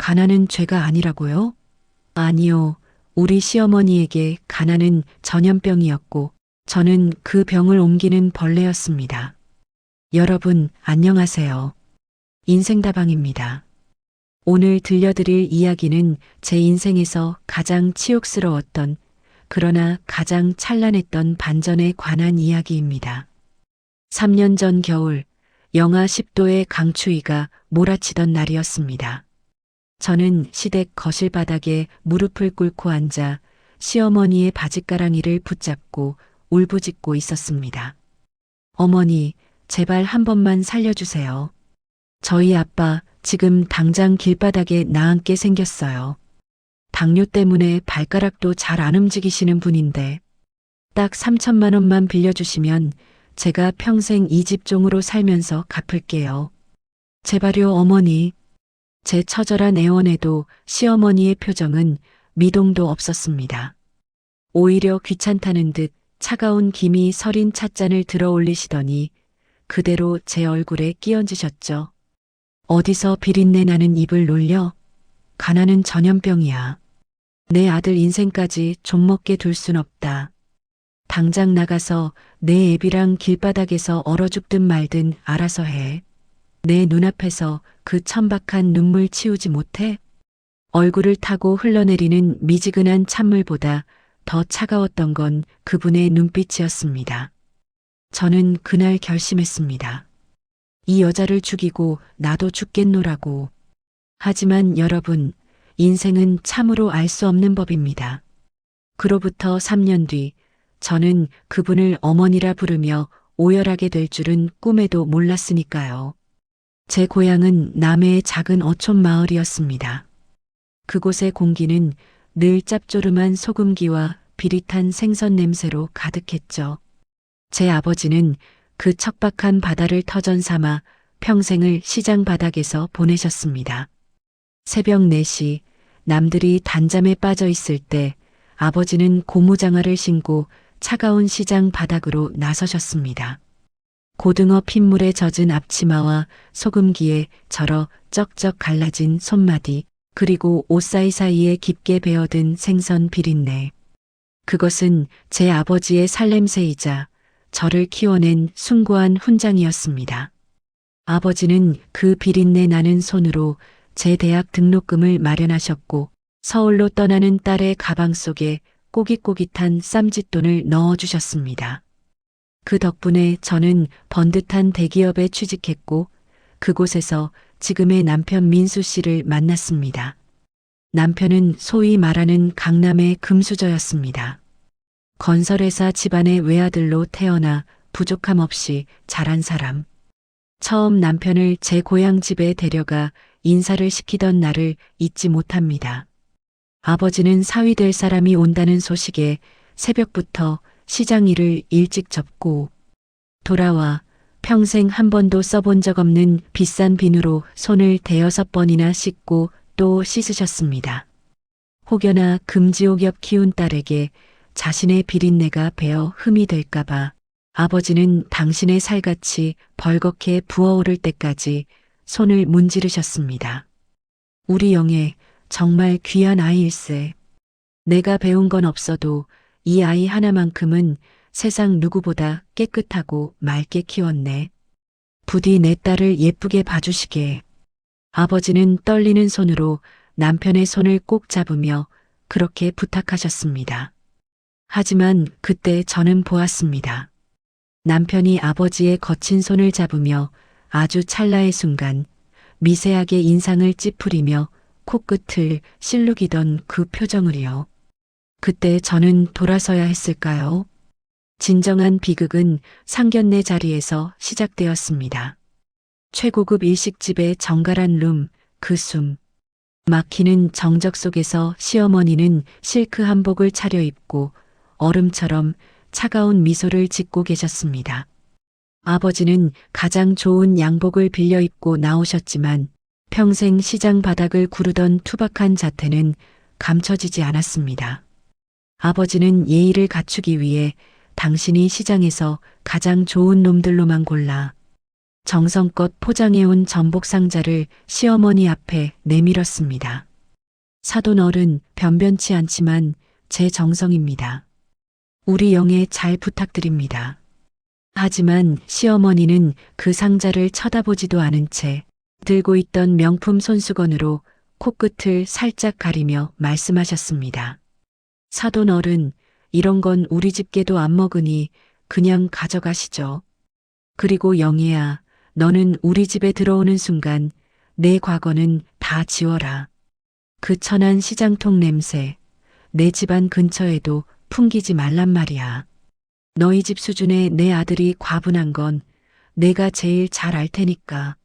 가난은 죄가 아니라고요? 아니요. 우리 시어머니에게 가난은 전염병이었고 저는 그 병을 옮기는 벌레였습니다. 여러분, 안녕하세요. 인생다방입니다. 오늘 들려드릴 이야기는 제 인생에서 가장 치욕스러웠던 그러나 가장 찬란했던 반전에 관한 이야기입니다. 3년 전 겨울, 영하 10도의 강추위가 몰아치던 날이었습니다. 저는 시댁 거실 바닥에 무릎을 꿇고 앉아 시어머니의 바짓가랑이를 붙잡고 울부짖고 있었습니다. 어머니, 제발 한 번만 살려주세요. 저희 아빠 지금 당장 길바닥에 나앉게 생겼어요. 당뇨 때문에 발가락도 잘 안 움직이시는 분인데 딱 3천만 원만 빌려주시면 제가 평생 이 집종으로 살면서 갚을게요. 제발요 어머니. 제 처절한 애원에도 시어머니의 표정은 미동도 없었습니다. 오히려 귀찮다는 듯 차가운 김이 서린 찻잔을 들어 올리시더니 그대로 제 얼굴에 끼얹으셨죠. 어디서 비린내 나는 입을 놀려? 가난은 전염병이야. 내 아들 인생까지 좀먹게 둘 순 없다. 당장 나가서 내 애비랑 길바닥에서 얼어 죽든 말든 알아서 해. 내 눈앞에서 그 천박한 눈물 치우지 못해? 얼굴을 타고 흘러내리는 미지근한 찬물보다 더 차가웠던 건 그분의 눈빛이었습니다. 저는 그날 결심했습니다. 이 여자를 죽이고 나도 죽겠노라고. 하지만 여러분, 인생은 참으로 알 수 없는 법입니다. 그로부터 3년 뒤, 저는 그분을 어머니라 부르며 오열하게 될 줄은 꿈에도 몰랐으니까요. 제 고향은 남해의 작은 어촌 마을이었습니다. 그곳의 공기는 늘 짭조름한 소금기와 비릿한 생선 냄새로 가득했죠. 제 아버지는 그 척박한 바다를 터전 삼아 평생을 시장 바닥에서 보내셨습니다. 새벽 4시 남들이 단잠에 빠져 있을 때 아버지는 고무장화를 신고 차가운 시장 바닥으로 나서셨습니다. 고등어 핏물에 젖은 앞치마와 소금기에 절어 쩍쩍 갈라진 손마디, 그리고 옷 사이사이에 깊게 배어든 생선 비린내. 그것은 제 아버지의 살냄새이자 저를 키워낸 숭고한 훈장이었습니다. 아버지는 그 비린내 나는 손으로 제 대학 등록금을 마련하셨고 서울로 떠나는 딸의 가방 속에 꼬깃꼬깃한 쌈짓돈을 넣어주셨습니다. 그 덕분에 저는 번듯한 대기업에 취직했고 그곳에서 지금의 남편 민수 씨를 만났습니다. 남편은 소위 말하는 강남의 금수저였습니다. 건설회사 집안의 외아들로 태어나 부족함 없이 자란 사람. 처음 남편을 제 고향 집에 데려가 인사를 시키던 날을 잊지 못합니다. 아버지는 사위 될 사람이 온다는 소식에 새벽부터 시장 일을 일찍 접고 돌아와 평생 한 번도 써본 적 없는 비싼 비누로 손을 5-6번이나 씻고 또 씻으셨습니다. 혹여나 금지옥엽 키운 딸에게 자신의 비린내가 배어 흠이 될까봐 아버지는 당신의 살같이 벌겋게 부어오를 때까지 손을 문지르셨습니다. 우리 영애 정말 귀한 아이일세. 내가 배운 건 없어도 이 아이 하나만큼은 세상 누구보다 깨끗하고 맑게 키웠네. 부디 내 딸을 예쁘게 봐주시게. 아버지는 떨리는 손으로 남편의 손을 꼭 잡으며 그렇게 부탁하셨습니다. 하지만 그때 저는 보았습니다. 남편이 아버지의 거친 손을 잡으며 아주 찰나의 순간 미세하게 인상을 찌푸리며 코끝을 실룩이던 그 표정을요. 그때 저는 돌아서야 했을까요? 진정한 비극은 상견례 자리에서 시작되었습니다. 최고급 일식집의 정갈한 룸, 그 숨. 막히는 정적 속에서 시어머니는 실크 한복을 차려입고 얼음처럼 차가운 미소를 짓고 계셨습니다. 아버지는 가장 좋은 양복을 빌려 입고 나오셨지만 평생 시장 바닥을 구르던 투박한 자태는 감춰지지 않았습니다. 아버지는 예의를 갖추기 위해 당신이 시장에서 가장 좋은 놈들로만 골라 정성껏 포장해온 전복 상자를 시어머니 앞에 내밀었습니다. 사돈 어른, 변변치 않지만 제 정성입니다. 우리 영애 잘 부탁드립니다. 하지만 시어머니는 그 상자를 쳐다보지도 않은 채 들고 있던 명품 손수건으로 코끝을 살짝 가리며 말씀하셨습니다. 사돈 어른, 이런 건 우리 집게도 안 먹으니 그냥 가져가시죠. 그리고 영애야, 너는 우리 집에 들어오는 순간 내 과거는 다 지워라. 그 천한 시장통 냄새, 내 집안 근처에도 풍기지 말란 말이야. 너희 집 수준의 내 아들이 과분한 건 내가 제일 잘 알 테니까.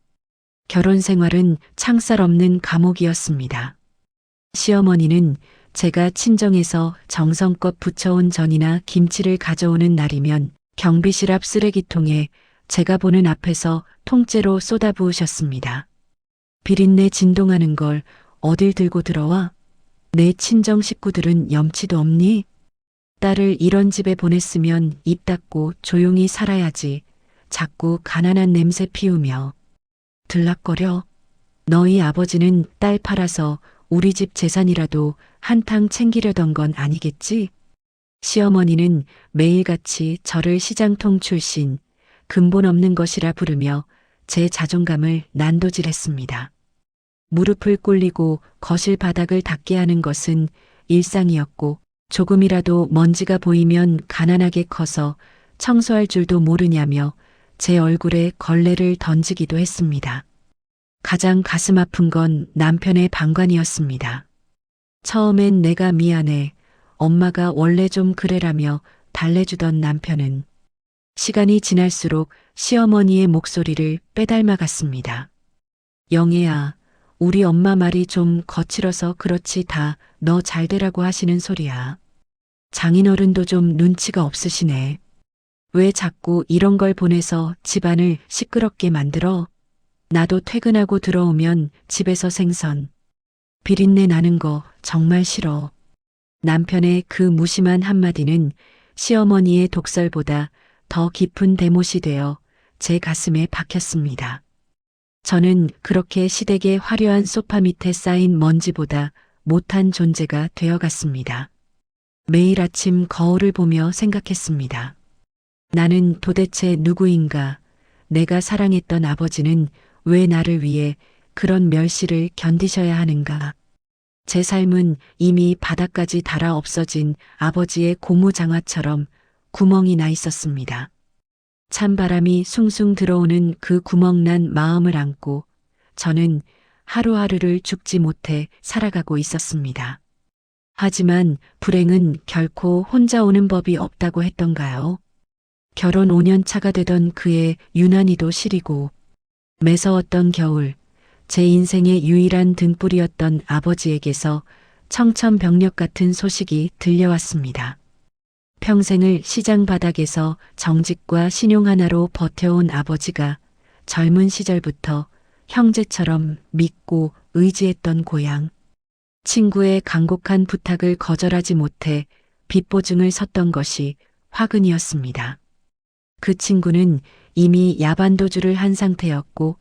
결혼 생활은 창살 없는 감옥이었습니다. 시어머니는 제가 친정에서 정성껏 부쳐온 전이나 김치를 가져오는 날이면 경비실 앞 쓰레기통에 제가 보는 앞에서 통째로 쏟아부으셨습니다. 비린내 진동하는 걸 어딜 들고 들어와? 내 친정 식구들은 염치도 없니? 딸을 이런 집에 보냈으면 입 닫고 조용히 살아야지. 자꾸 가난한 냄새 피우며 들락거려. 너희 아버지는 딸 팔아서 우리 집 재산이라도 한탕 챙기려던 건 아니겠지? 시어머니는 매일같이 저를 시장통 출신, 근본 없는 것이라 부르며 제 자존감을 난도질했습니다. 무릎을 꿇리고 거실 바닥을 닦게 하는 것은 일상이었고 조금이라도 먼지가 보이면 가난하게 커서 청소할 줄도 모르냐며 제 얼굴에 걸레를 던지기도 했습니다. 가장 가슴 아픈 건 남편의 방관이었습니다. 처음엔 내가 미안해, 엄마가 원래 좀 그래라며 달래주던 남편은 시간이 지날수록 시어머니의 목소리를 빼닮아갔습니다. 영애야, 우리 엄마 말이 좀 거칠어서 그렇지 다 너 잘되라고 하시는 소리야. 장인어른도 좀 눈치가 없으시네. 왜 자꾸 이런 걸 보내서 집안을 시끄럽게 만들어? 나도 퇴근하고 들어오면 집에서 생선, 비린내 나는 거 정말 싫어. 남편의 그 무심한 한마디는 시어머니의 독설보다 더 깊은 대못이 되어 제 가슴에 박혔습니다. 저는 그렇게 시댁의 화려한 소파 밑에 쌓인 먼지보다 못한 존재가 되어갔습니다. 매일 아침 거울을 보며 생각했습니다. 나는 도대체 누구인가? 내가 사랑했던 아버지는 왜 나를 위해 그런 멸시를 견디셔야 하는가? 제 삶은 이미 바닥까지 닳아 없어진 아버지의 고무장화처럼 구멍이 나 있었습니다. 찬바람이 숭숭 들어오는 그 구멍난 마음을 안고 저는 하루하루를 죽지 못해 살아가고 있었습니다. 하지만 불행은 결코 혼자 오는 법이 없다고 했던가요? 결혼 5년 차가 되던 그의 유난히도 시리고 매서웠던 겨울, 제 인생의 유일한 등불이었던 아버지에게서 청천벽력 같은 소식이 들려왔습니다. 평생을 시장 바닥에서 정직과 신용 하나로 버텨온 아버지가 젊은 시절부터 형제처럼 믿고 의지했던 고향, 친구의 간곡한 부탁을 거절하지 못해 빚보증을 섰던 것이 화근이었습니다. 그 친구는 이미 야반도주를 한 상태였고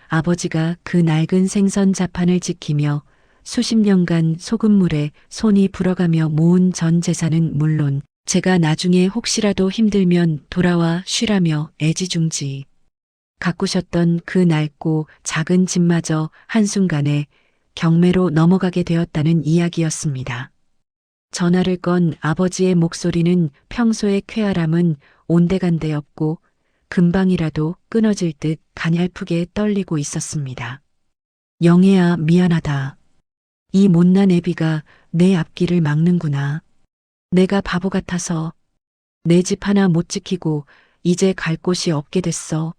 아버지가 그 낡은 생선 자판을 지키며 수십 년간 소금물에 손이 불어가며 모은 전 재산은 물론 제가 나중에 혹시라도 힘들면 돌아와 쉬라며 애지중지 가꾸셨던 그 낡고 작은 집마저 한순간에 경매로 넘어가게 되었다는 이야기였습니다. 전화를 건 아버지의 목소리는 평소의 쾌활함은 온데간데 없고 금방이라도 끊어질 듯 가냘프게 떨리고 있었습니다. 영애야, 미안하다. 이 못난 애비가 내 앞길을 막는구나. 내가 바보 같아서 내 집 하나 못 지키고 이제 갈 곳이 없게 됐어.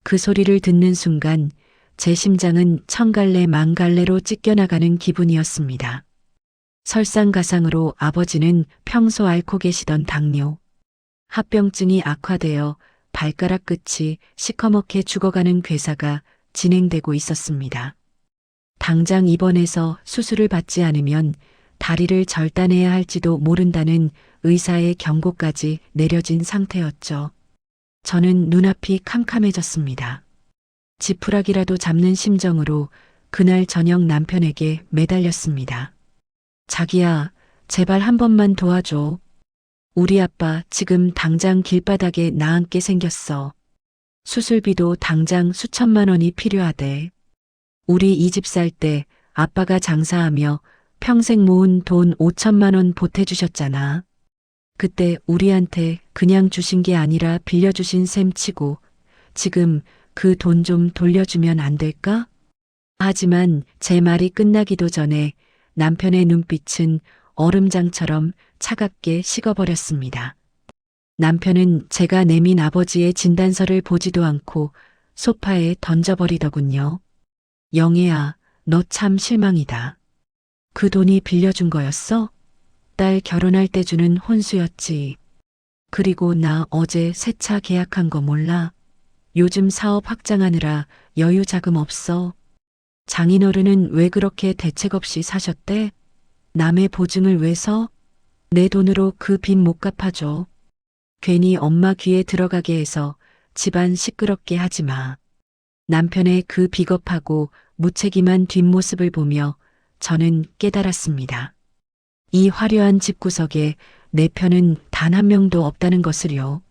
그 소리를 듣는 순간 제 심장은 천갈래 만갈래로 찢겨나가는 기분이었습니다. 설상가상으로 아버지는 평소 앓고 계시던 당뇨, 합병증이 악화되어 발가락 끝이 시커멓게 죽어가는 괴사가 진행되고 있었습니다. 당장 입원해서 수술을 받지 않으면 다리를 절단해야 할지도 모른다는 의사의 경고까지 내려진 상태였죠. 저는 눈앞이 캄캄해졌습니다. 지푸라기라도 잡는 심정으로 그날 저녁 남편에게 매달렸습니다. 자기야, 제발 한 번만 도와줘. 우리 아빠 지금 당장 길바닥에 나앉게 생겼어. 수술비도 당장 수천만 원이 필요하대. 우리 이 집 살 때 아빠가 장사하며 평생 모은 돈 5천만 원 보태주셨잖아. 그때 우리한테 그냥 주신 게 아니라 빌려주신 셈 치고 지금 그 돈 좀 돌려주면 안 될까? 하지만 제 말이 끝나기도 전에 남편의 눈빛은 얼음장처럼 차갑게 식어버렸습니다. 남편은 제가 내민 아버지의 진단서를 보지도 않고 소파에 던져버리더군요. 영애야, 너 참 실망이다. 그 돈이 빌려준 거였어? 딸 결혼할 때 주는 혼수였지. 그리고 나 어제 새 차 계약한 거 몰라? 요즘 사업 확장하느라 여유 자금 없어. 장인어른은 왜 그렇게 대책 없이 사셨대? 남의 보증을 왜 서? 내 돈으로 그 빚 못 갚아줘. 괜히 엄마 귀에 들어가게 해서 집안 시끄럽게 하지 마. 남편의 그 비겁하고 무책임한 뒷모습을 보며 저는 깨달았습니다. 이 화려한 집구석에 내 편은 단 한 명도 없다는 것을요.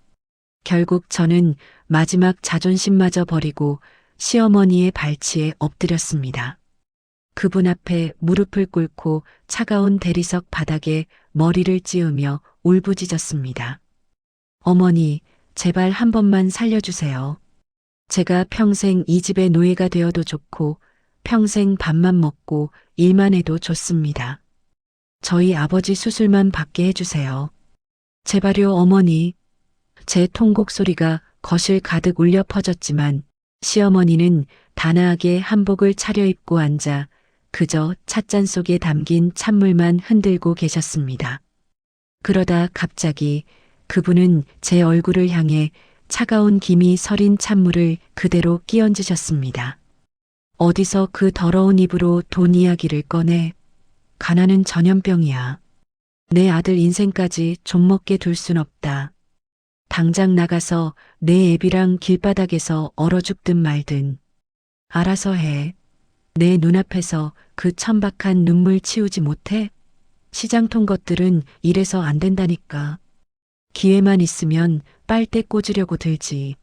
결국 저는 마지막 자존심마저 버리고 시어머니의 발치에 엎드렸습니다. 그분 앞에 무릎을 꿇고 차가운 대리석 바닥에 머리를 찌우며 울부짖었습니다. 어머니, 제발 한 번만 살려주세요. 제가 평생 이 집의 노예가 되어도 좋고 평생 밥만 먹고 일만 해도 좋습니다. 저희 아버지 수술만 받게 해주세요. 제발요 어머니. 제 통곡 소리가 거실 가득 울려 퍼졌지만 시어머니는 단아하게 한복을 차려입고 앉아 그저 찻잔 속에 담긴 찬물만 흔들고 계셨습니다. 그러다 갑자기 그분은 제 얼굴을 향해 차가운 김이 서린 찬물을 그대로 끼얹으셨습니다. 어디서 그 더러운 입으로 돈 이야기를 꺼내. 가난은 전염병이야. 내 아들 인생까지 좀먹게 둘 순 없다. 당장 나가서 내 애비랑 길바닥에서 얼어 죽든 말든. 알아서 해. 내 눈앞에서 그 천박한 눈물 치우지 못해? 시장통 것들은 이래서 안 된다니까. 기회만 있으면 빨대 꽂으려고 들지.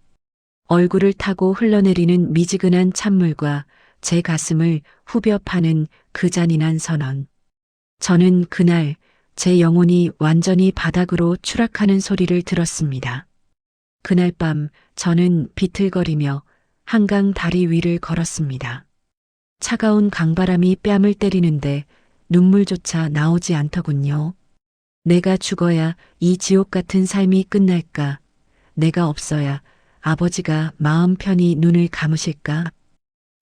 얼굴을 타고 흘러내리는 미지근한 찬물과 제 가슴을 후벼 파는 그 잔인한 선언. 저는 그날 제 영혼이 완전히 바닥으로 추락하는 소리를 들었습니다. 그날 밤 저는 비틀거리며 한강 다리 위를 걸었습니다. 차가운 강바람이 뺨을 때리는데 눈물조차 나오지 않더군요. 내가 죽어야 이 지옥 같은 삶이 끝날까? 내가 없어야 아버지가 마음 편히 눈을 감으실까?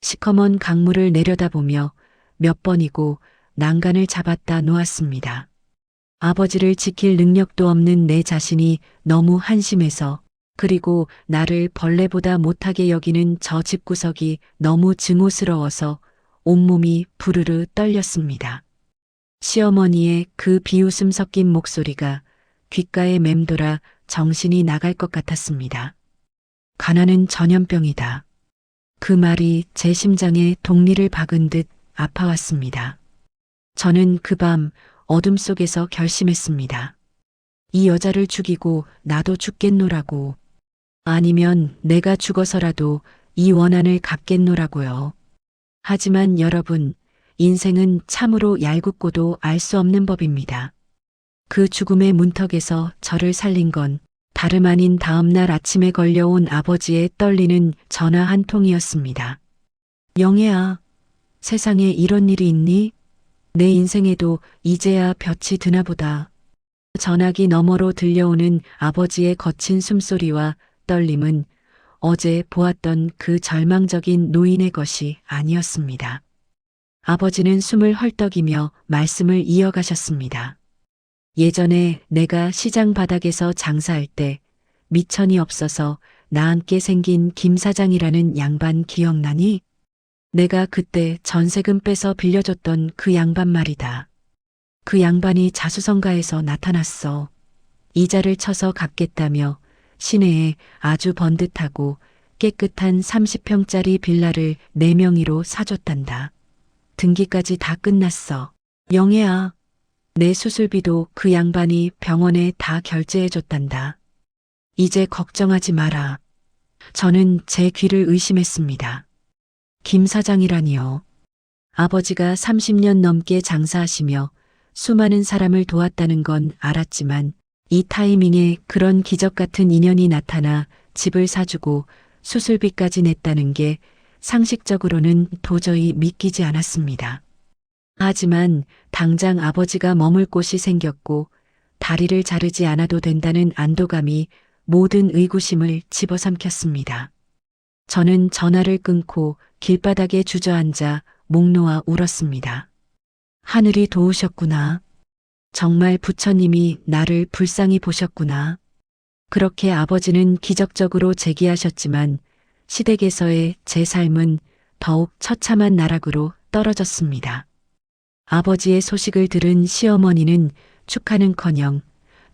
시커먼 강물을 내려다보며 몇 번이고 난간을 잡았다 놓았습니다. 아버지를 지킬 능력도 없는 내 자신이 너무 한심해서 그리고 나를 벌레보다 못하게 여기는 저 집구석이 너무 증오스러워서 온몸이 부르르 떨렸습니다. 시어머니의 그 비웃음 섞인 목소리가 귓가에 맴돌아 정신이 나갈 것 같았습니다. 가난은 전염병이다. 그 말이 제 심장에 독리를 박은 듯 아파왔습니다. 저는 그 밤 어둠 속에서 결심했습니다. 이 여자를 죽이고 나도 죽겠노라고. 아니면 내가 죽어서라도 이 원한을 갚겠노라고요. 하지만 여러분, 인생은 참으로 얄궂고도 알 수 없는 법입니다. 그 죽음의 문턱에서 저를 살린 건 다름 아닌 다음날 아침에 걸려온 아버지의 떨리는 전화 한 통이었습니다. 영애야, 세상에 이런 일이 있니? 내 인생에도 이제야 볕이 드나 보다. 전화기 너머로 들려오는 아버지의 거친 숨소리와 떨림은 어제 보았던 그 절망적인 노인의 것이 아니었습니다. 아버지는 숨을 헐떡이며 말씀을 이어가셨습니다. 예전에 내가 시장 바닥에서 장사할 때 미천이 없어서 나앉게 생긴 김 사장이라는 양반 기억나니? 내가 그때 전세금 빼서 빌려줬던 그 양반 말이다. 그 양반이 자수성가해서 나타났어. 이자를 쳐서 갚겠다며 시내에 아주 번듯하고 깨끗한 30평짜리 빌라를 내 명의로 사줬단다. 등기까지 다 끝났어. 영애야, 내 수술비도 그 양반이 병원에 다 결제해줬단다. 이제 걱정하지 마라. 저는 제 귀를 의심했습니다. 김 사장이라니요. 아버지가 30년 넘게 장사하시며 수많은 사람을 도왔다는 건 알았지만 이 타이밍에 그런 기적 같은 인연이 나타나 집을 사주고 수술비까지 냈다는 게 상식적으로는 도저히 믿기지 않았습니다. 하지만 당장 아버지가 머물 곳이 생겼고 다리를 자르지 않아도 된다는 안도감이 모든 의구심을 집어삼켰습니다. 저는 전화를 끊고 길바닥에 주저앉아 목 놓아 울었습니다. 하늘이 도우셨구나. 정말 부처님이 나를 불쌍히 보셨구나. 그렇게 아버지는 기적적으로 재기하셨지만 시댁에서의 제 삶은 더욱 처참한 나락으로 떨어졌습니다. 아버지의 소식을 들은 시어머니는 축하는커녕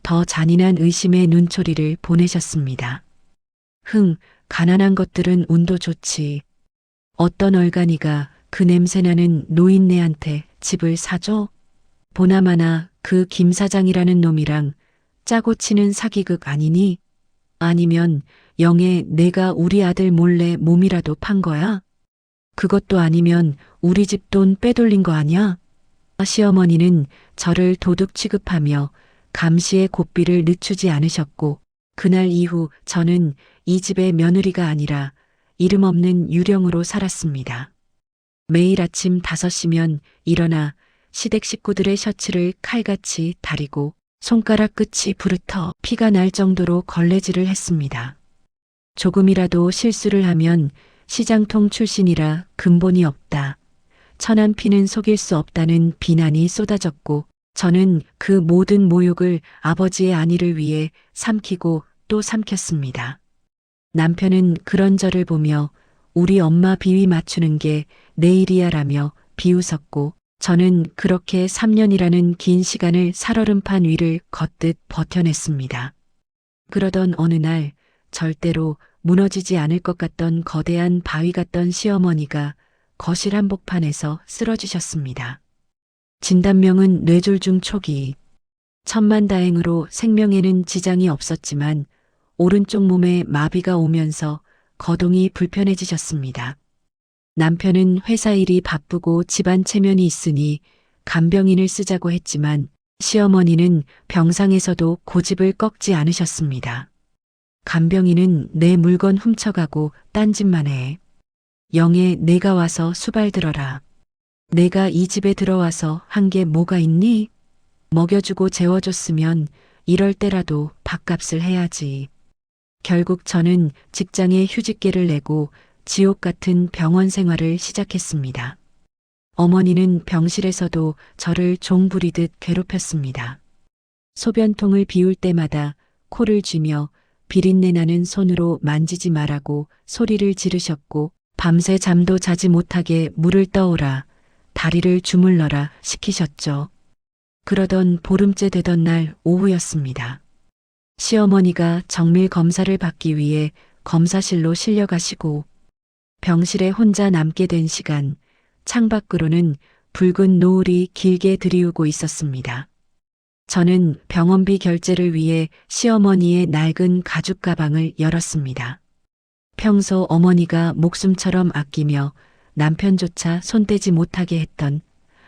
더 잔인한 의심의 눈초리를 보내셨습니다. 가난한 것들은 운도 좋지. 어떤 얼간이가 그 냄새나는 노인네한테 집을 사줘? 보나마나 그 김 사장이라는 놈이랑 짜고 치는 사기극 아니니? 아니면 영애 내가 우리 아들 몰래 몸이라도 판 거야? 그것도 아니면 우리 집 돈 빼돌린 거 아냐? 시어머니는 저를 도둑 취급하며 감시의 고삐를 늦추지 않으셨고 그날 이후 저는 이 집의 며느리가 아니라 이름 없는 유령으로 살았습니다. 매일 아침 5시면 일어나 시댁 식구들의 셔츠를 칼같이 다리고 손가락 끝이 부르터 피가 날 정도로 걸레질을 했습니다. 조금이라도 실수를 하면 시장통 출신이라 근본이 없다. 천한 피는 속일 수 없다는 비난이 쏟아졌고 저는 그 모든 모욕을 아버지의 안위를 위해 삼키고 또 삼켰습니다. 남편은 그런 저를 보며 우리 엄마 비위 맞추는 게 내 일이야라며 비웃었고 저는 그렇게 3년이라는 긴 시간을 살얼음판 위를 걷듯 버텨냈습니다. 그러던 어느 날 절대로 무너지지 않을 것 같던 거대한 바위 같던 시어머니가 거실 한복판에서 쓰러지셨습니다. 진단명은 뇌졸중 초기. 천만다행으로 생명에는 지장이 없었지만 오른쪽 몸에 마비가 오면서 거동이 불편해지셨습니다. 남편은 회사 일이 바쁘고 집안 체면이 있으니 간병인을 쓰자고 했지만 시어머니는 병상에서도 고집을 꺾지 않으셨습니다. 간병인은 내 물건 훔쳐가고 딴짓만 해. 영애 내가 와서 수발 들어라. 내가 이 집에 들어와서 한 게 뭐가 있니? 먹여주고 재워줬으면 이럴 때라도 밥값을 해야지. 결국 저는 직장에 휴직계를 내고 지옥 같은 병원 생활을 시작했습니다. 어머니는 병실에서도 저를 종 부리듯 괴롭혔습니다. 소변통을 비울 때마다 코를 쥐며 비린내 나는 손으로 만지지 말라고 소리를 지르셨고 밤새 잠도 자지 못하게 물을 떠오라, 다리를 주물러라 시키셨죠. 그러던 보름째 되던 날 오후였습니다. 시어머니가 정밀 검사를 받기 위해 검사실로 실려가시고 병실에 혼자 남게 된 시간, 창밖으로는 붉은 노을이 길게 들이우고 있었습니다. 저는 병원비 결제를 위해 시어머니의 낡은 가죽 가방을 열었습니다. 평소 어머니가 목숨처럼 아끼며 남편조차 손대지 못하게 했던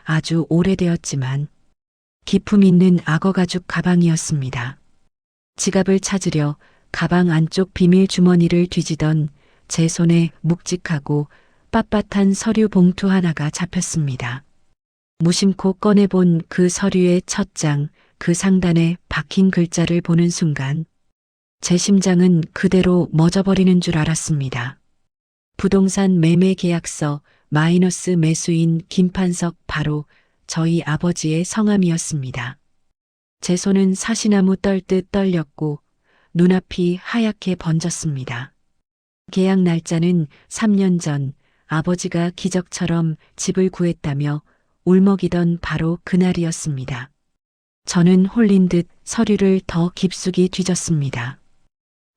아주 오래되었지만 기품 있는 악어 가죽 가방이었습니다. 지갑을 찾으려 가방 안쪽 비밀 주머니를 뒤지던 제 손에 묵직하고 빳빳한 서류 봉투 하나가 잡혔습니다. 무심코 꺼내본 그 서류의 첫 장, 그 상단에 박힌 글자를 보는 순간 제 심장은 그대로 멎어버리는 줄 알았습니다. 부동산 매매 계약서 마이너스 매수인 김판석, 바로 저희 아버지의 성함이었습니다. 제 손은 사시나무 떨듯 떨렸고 눈앞이 하얗게 번졌습니다. 계약 날짜는 3년 전 아버지가 기적처럼 집을 구했다며 울먹이던 바로 그날이었습니다. 저는 홀린 듯 서류를 더 깊숙이 뒤졌습니다.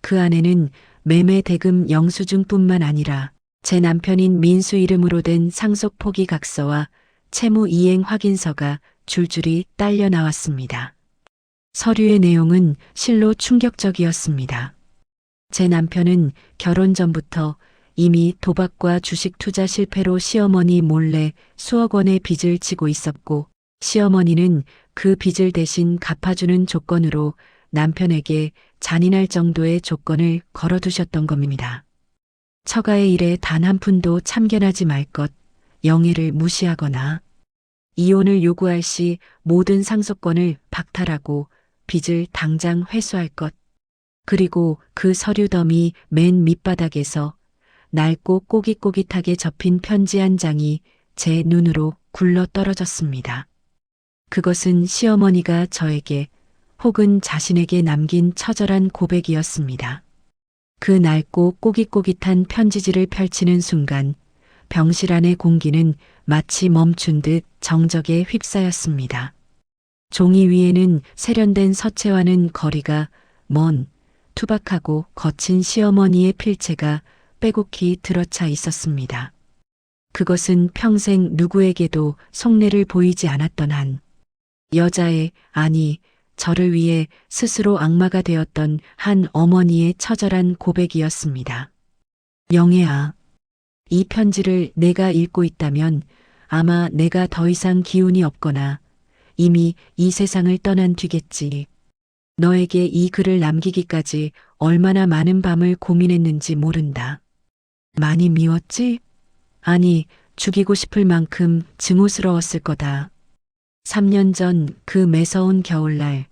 그 안에는 매매 대금 영수증뿐만 아니라 제 남편인 민수 이름으로 된 상속 포기 각서와 채무 이행 확인서가 줄줄이 딸려 나왔습니다. 서류의 내용은 실로 충격적이었습니다. 제 남편은 결혼 전부터 이미 도박과 주식 투자 실패로 시어머니 몰래 수억 원의 빚을 지고 있었고, 시어머니는 그 빚을 대신 갚아주는 조건으로 남편에게 잔인할 정도의 조건을 걸어두셨던 겁니다. 처가의 일에 단 한 푼도 참견하지 말 것, 영예를 무시하거나 이혼을 요구할 시 모든 상속권을 박탈하고 빚을 당장 회수할 것, 그리고 그 서류 더미 맨 밑바닥에서 낡고 꼬깃꼬깃하게 접힌 편지 한 장이 제 눈으로 굴러 떨어졌습니다. 그것은 시어머니가 저에게 혹은 자신에게 남긴 처절한 고백이었습니다. 그 낡고 꼬깃꼬깃한 편지지를 펼치는 순간 병실 안의 공기는 마치 멈춘 듯 정적에 휩싸였습니다. 종이 위에는 세련된 서체와는 거리가 먼 투박하고 거친 시어머니의 필체가 빼곡히 들어차 있었습니다. 그것은 평생 누구에게도 속내를 보이지 않았던 한 여자의, 아니, 저를 위해 스스로 악마가 되었던 한 어머니의 처절한 고백이었습니다. 영애아, 이 편지를 내가 읽고 있다면 아마 내가 더 이상 기운이 없거나 이미 이 세상을 떠난 뒤겠지. 너에게 이 글을 남기기까지 얼마나 많은 밤을 고민했는지 모른다. 많이 미웠지? 아니, 죽이고 싶을 만큼 증오스러웠을 거다. 3년 전 그 매서운 겨울날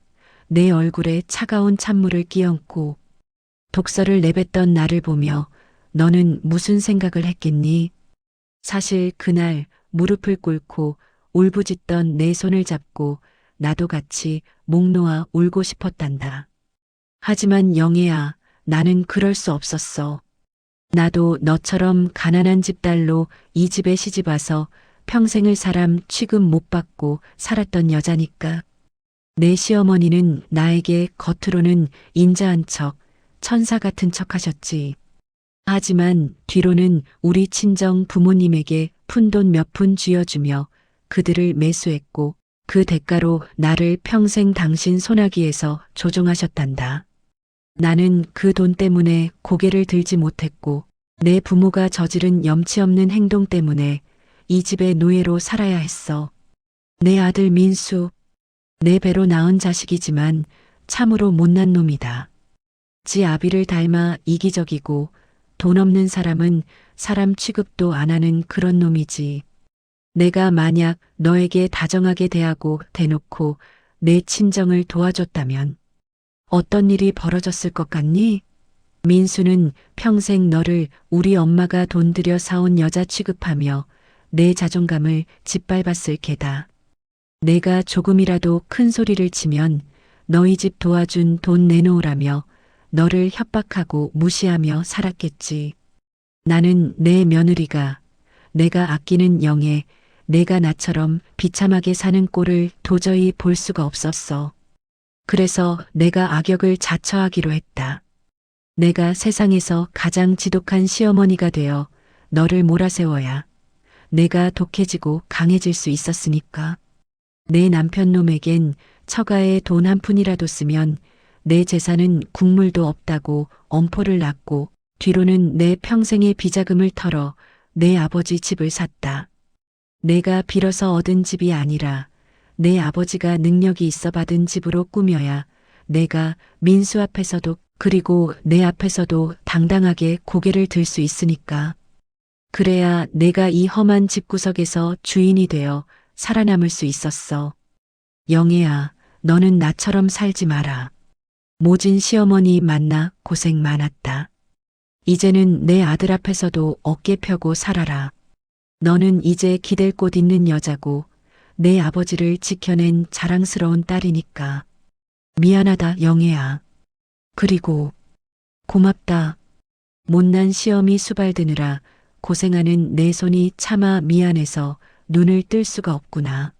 내 얼굴에 차가운 찬물을 끼얹고 독서를 내뱉던 나를 보며 너는 무슨 생각을 했겠니? 사실 그날 무릎을 꿇고 울부짖던 내 손을 잡고 나도 같이 목 놓아 울고 싶었단다. 하지만 영애야, 나는 그럴 수 없었어. 나도 너처럼 가난한 집 딸로 이 집에 시집 와서 평생을 사람 취급 못 받고 살았던 여자니까. 내 시어머니는 나에게 겉으로는 인자한 척, 천사 같은 척 하셨지. 하지만 뒤로는 우리 친정 부모님에게 푼돈 몇 푼 쥐어주며 그들을 매수했고 그 대가로 나를 평생 당신 손아귀에서 조종하셨단다. 나는 그 돈 때문에 고개를 들지 못했고 내 부모가 저지른 염치 없는 행동 때문에 이 집의 노예로 살아야 했어. 내 아들 민수, 내 배로 낳은 자식이지만 참으로 못난 놈이다. 지 아비를 닮아 이기적이고 돈 없는 사람은 사람 취급도 안 하는 그런 놈이지. 내가 만약 너에게 다정하게 대하고 대놓고 내 친정을 도와줬다면 어떤 일이 벌어졌을 것 같니? 민수는 평생 너를 우리 엄마가 돈 들여 사온 여자 취급하며 내 자존감을 짓밟았을 게다. 내가 조금이라도 큰 소리를 치면 너희 집 도와준 돈 내놓으라며 너를 협박하고 무시하며 살았겠지. 나는 내 며느리가, 내가 아끼는 영애, 내가 나처럼 비참하게 사는 꼴을 도저히 볼 수가 없었어. 그래서 내가 악역을 자처하기로 했다. 내가 세상에서 가장 지독한 시어머니가 되어 너를 몰아세워야 내가 독해지고 강해질 수 있었으니까. 내 남편 놈에겐 처가에 돈 한 푼이라도 쓰면 내 재산은 국물도 없다고 엄포를 놨고 뒤로는 내 평생의 비자금을 털어 내 아버지 집을 샀다. 내가 빌어서 얻은 집이 아니라 내 아버지가 능력이 있어 받은 집으로 꾸며야 내가 민수 앞에서도 그리고 내 앞에서도 당당하게 고개를 들 수 있으니까. 그래야 내가 이 험한 집구석에서 주인이 되어 살아남을 수 있었어. 영애야, 너는 나처럼 살지 마라. 모진 시어머니 만나 고생 많았다. 이제는 내 아들 앞에서도 어깨 펴고 살아라. 너는 이제 기댈 곳 있는 여자고 내 아버지를 지켜낸 자랑스러운 딸이니까. 미안하다, 영애야. 그리고 고맙다. 못난 시험이 수발드느라 고생하는 내 손이 차마 미안해서 눈을 뜰 수가 없구나.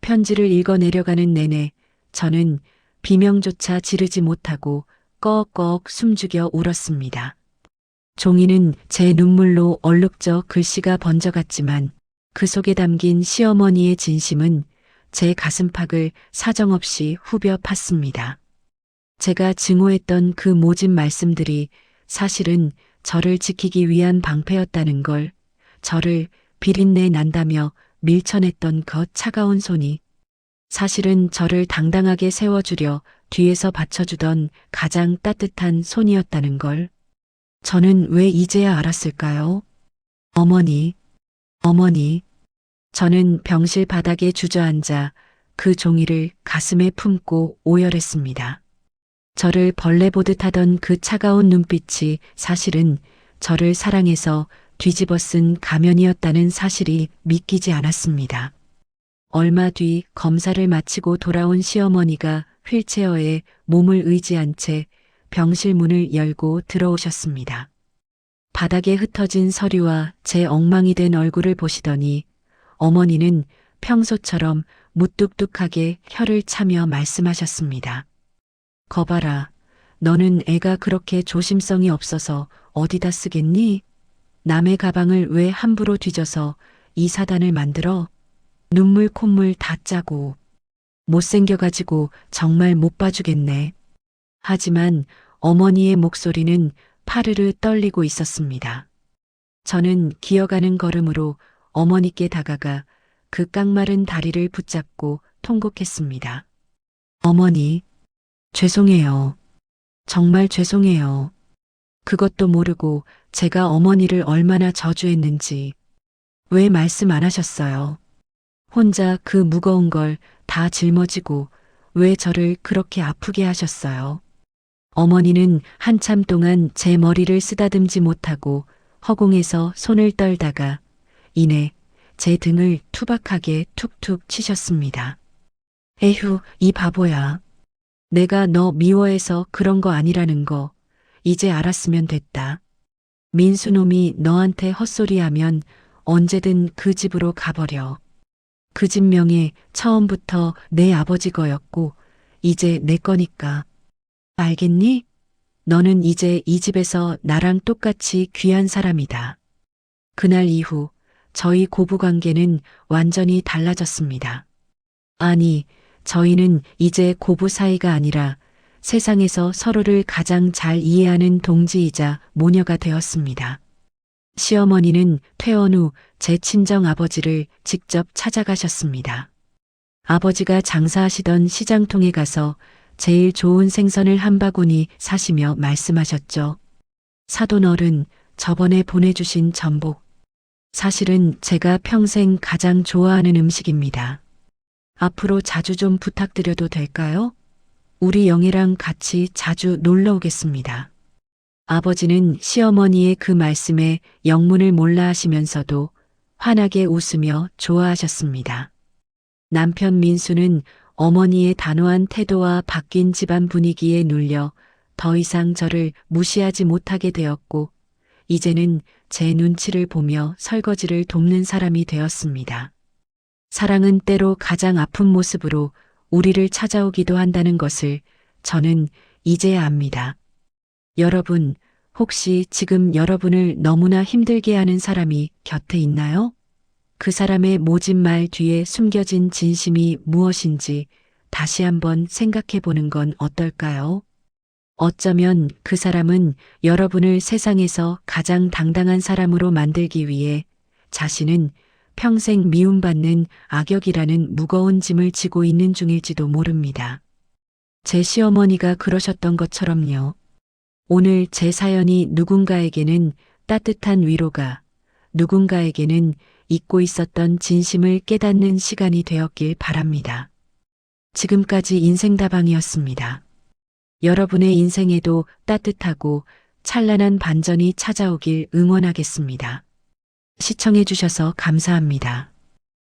편지를 읽어 내려가는 내내 저는 비명조차 지르지 못하고 꺽꺽 숨죽여 울었습니다. 종이는 제 눈물로 얼룩져 글씨가 번져갔지만 그 속에 담긴 시어머니의 진심은 제 가슴팍을 사정없이 후벼 팠습니다. 제가 증오했던 그 모진 말씀들이 사실은 저를 지키기 위한 방패였다는 걸, 저를 비린내 난다며 밀쳐냈던 그 차가운 손이 사실은 저를 당당하게 세워주려 뒤에서 받쳐주던 가장 따뜻한 손이었다는 걸 저는 왜 이제야 알았을까요? 어머니, 어머니. 저는 병실 바닥에 주저앉아 그 종이를 가슴에 품고 오열했습니다. 저를 벌레 보듯 하던 그 차가운 눈빛이 사실은 저를 사랑해서 뒤집어 쓴 가면이었다는 사실이 믿기지 않았습니다. 얼마 뒤 검사를 마치고 돌아온 시어머니가 휠체어에 몸을 의지한 채 병실 문을 열고 들어오셨습니다. 바닥에 흩어진 서류와 제 엉망이 된 얼굴을 보시더니 어머니는 평소처럼 무뚝뚝하게 혀를 차며 말씀하셨습니다. 거봐라, 너는 애가 그렇게 조심성이 없어서 어디다 쓰겠니? 남의 가방을 왜 함부로 뒤져서 이 사단을 만들어? 눈물 콧물 다 짜고 못생겨가지고 정말 못 봐주겠네. 하지만 어머니의 목소리는 파르르 떨리고 있었습니다. 저는 기어가는 걸음으로 어머니께 다가가 그 깡마른 다리를 붙잡고 통곡했습니다. 어머니, 죄송해요. 정말 죄송해요. 그것도 모르고 제가 어머니를 얼마나 저주했는지 왜 말씀 안 하셨어요? 혼자 그 무거운 걸 다 짊어지고 왜 저를 그렇게 아프게 하셨어요? 어머니는 한참 동안 제 머리를 쓰다듬지 못하고 허공에서 손을 떨다가 이내 제 등을 투박하게 툭툭 치셨습니다. 에휴, 이 바보야. 내가 너 미워해서 그런 거 아니라는 거 이제 알았으면 됐다. 민수놈이 너한테 헛소리하면 언제든 그 집으로 가버려. 그 집 명예 처음부터 내 아버지 거였고 이제 내 거니까. 알겠니? 너는 이제 이 집에서 나랑 똑같이 귀한 사람이다. 그날 이후 저희 고부관계는 완전히 달라졌습니다. 아니, 저희는 이제 고부 사이가 아니라 세상에서 서로를 가장 잘 이해하는 동지이자 모녀가 되었습니다. 시어머니는 퇴원 후 제 친정 아버지를 직접 찾아가셨습니다. 아버지가 장사하시던 시장통에 가서 제일 좋은 생선을 한 바구니 사시며 말씀하셨죠. 사돈 어른, 저번에 보내주신 전복. 사실은 제가 평생 가장 좋아하는 음식입니다. 앞으로 자주 좀 부탁드려도 될까요? 우리 영애랑 같이 자주 놀러 오겠습니다. 아버지는 시어머니의 그 말씀에 영문을 몰라 하시면서도 환하게 웃으며 좋아하셨습니다. 남편 민수는 어머니의 단호한 태도와 바뀐 집안 분위기에 눌려 더 이상 저를 무시하지 못하게 되었고, 이제는 제 눈치를 보며 설거지를 돕는 사람이 되었습니다. 사랑은 때로 가장 아픈 모습으로 우리를 찾아오기도 한다는 것을 저는 이제야 압니다. 여러분, 혹시 지금 여러분을 너무나 힘들게 하는 사람이 곁에 있나요? 그 사람의 모진 말 뒤에 숨겨진 진심이 무엇인지 다시 한번 생각해 보는 건 어떨까요? 어쩌면 그 사람은 여러분을 세상에서 가장 당당한 사람으로 만들기 위해 자신은 평생 미움받는 악역이라는 무거운 짐을 지고 있는 중일지도 모릅니다. 제 시어머니가 그러셨던 것처럼요. 오늘 제 사연이 누군가에게는 따뜻한 위로가, 누군가에게는 잊고 있었던 진심을 깨닫는 시간이 되었길 바랍니다. 지금까지 인생다방이었습니다. 여러분의 인생에도 따뜻하고 찬란한 반전이 찾아오길 응원하겠습니다. 시청해 주셔서 감사합니다.